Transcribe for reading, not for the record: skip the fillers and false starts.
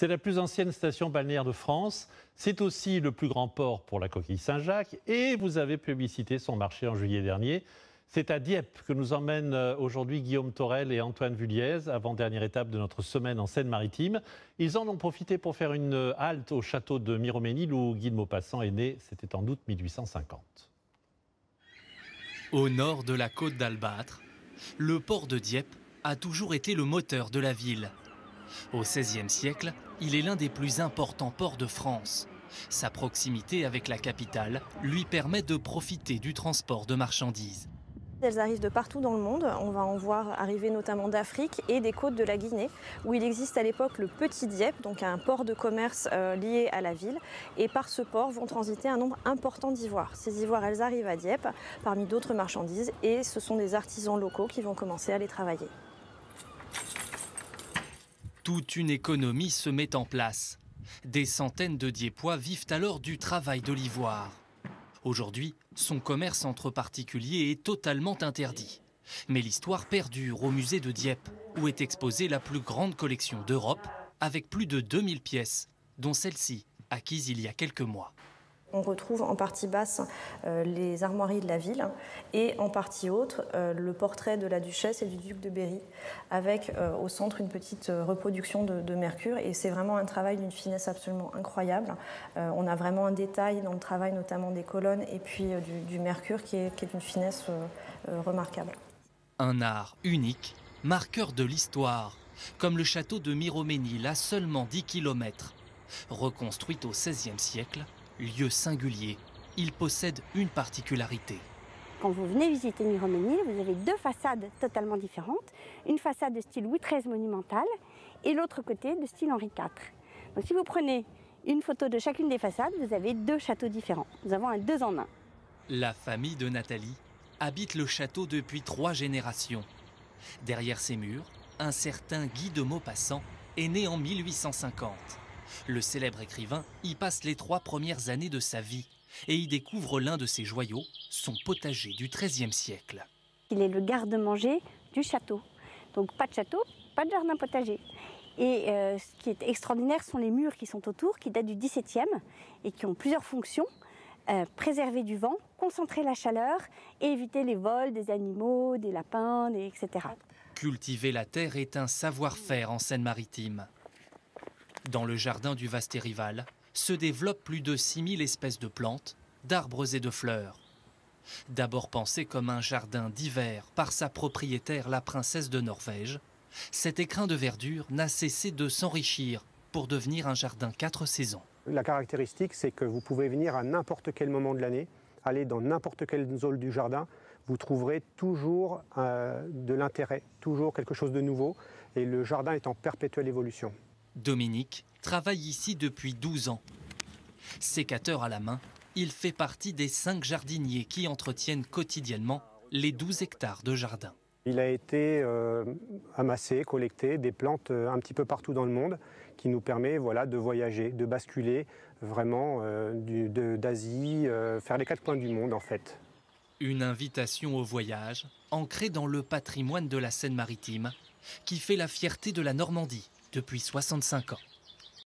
C'est la plus ancienne station balnéaire de France. C'est aussi le plus grand port pour la coquille Saint-Jacques. Et vous avez publicité son marché en juillet dernier. C'est à Dieppe que nous emmènent aujourd'hui Guillaume Torel et Antoine Vulliez, avant-dernière étape de notre semaine en Seine-Maritime. Ils en ont profité pour faire une halte au château de Miroménil où Guy de Maupassant est né. C'était en août 1850. Au nord de la côte d'Albâtre, le port de Dieppe a toujours été le moteur de la ville. Au XVIe siècle, il est l'un des plus importants ports de France. Sa proximité avec la capitale lui permet de profiter du transport de marchandises. Elles arrivent de partout dans le monde. On va en voir arriver notamment d'Afrique et des côtes de la Guinée, où il existe à l'époque le Petit Dieppe, donc un port de commerce lié à la ville. Et par ce port vont transiter un nombre important d'ivoires. Ces ivoires, elles arrivent à Dieppe, parmi d'autres marchandises, et ce sont des artisans locaux qui vont commencer à les travailler. Toute une économie se met en place. Des centaines de Dieppois vivent alors du travail de l'ivoire. Aujourd'hui, son commerce entre particuliers est totalement interdit. Mais l'histoire perdure au musée de Dieppe, où est exposée la plus grande collection d'Europe, avec plus de 2000 pièces, dont celle-ci, acquise il y a quelques mois. On retrouve en partie basse les armoiries de la ville et en partie haute le portrait de la duchesse et du duc de Berry, avec au centre une petite reproduction de Mercure. Et c'est vraiment un travail d'une finesse absolument incroyable. On a vraiment un détail dans le travail, notamment des colonnes et puis du Mercure, qui est d'une finesse remarquable. Un art unique, marqueur de l'histoire, comme le château de Miroménil à seulement 10 km. Reconstruit au XVIe siècle, lieu singulier, il possède une particularité. Quand vous venez visiter Miroménil, vous avez deux façades totalement différentes. Une façade de style Louis XIII monumental et l'autre côté de style Henri IV. Donc si vous prenez une photo de chacune des façades, vous avez deux châteaux différents. Nous avons un 2 en 1. La famille de Nathalie habite le château depuis 3 générations. Derrière ses murs, un certain Guy de Maupassant est né en 1850. Le célèbre écrivain y passe les 3 premières années de sa vie et y découvre l'un de ses joyaux, son potager du XIIIe siècle. Il est le garde-manger du château. Donc pas de château, pas de jardin potager. Et ce qui est extraordinaire sont les murs qui sont autour, qui datent du XVIIe et qui ont plusieurs fonctions. Préserver du vent, concentrer la chaleur et éviter les vols des animaux, des lapins, etc. Cultiver la terre est un savoir-faire en Seine-Maritime. Dans le jardin du Vasterival se développent plus de 6000 espèces de plantes, d'arbres et de fleurs. D'abord pensé comme un jardin d'hiver par sa propriétaire, la princesse de Norvège, cet écrin de verdure n'a cessé de s'enrichir pour devenir un jardin 4 saisons. La caractéristique, c'est que vous pouvez venir à n'importe quel moment de l'année, aller dans n'importe quelle zone du jardin, vous trouverez toujours de l'intérêt, toujours quelque chose de nouveau, et le jardin est en perpétuelle évolution. Dominique travaille ici depuis 12 ans. Sécateur à la main, il fait partie des 5 jardiniers qui entretiennent quotidiennement les 12 hectares de jardin. Il a été amassé, collecté des plantes un petit peu partout dans le monde qui nous permet de voyager, de basculer vraiment d'Asie, faire les 4 coins du monde en fait. Une invitation au voyage ancrée dans le patrimoine de la Seine-Maritime qui fait la fierté de la Normandie depuis 65 ans.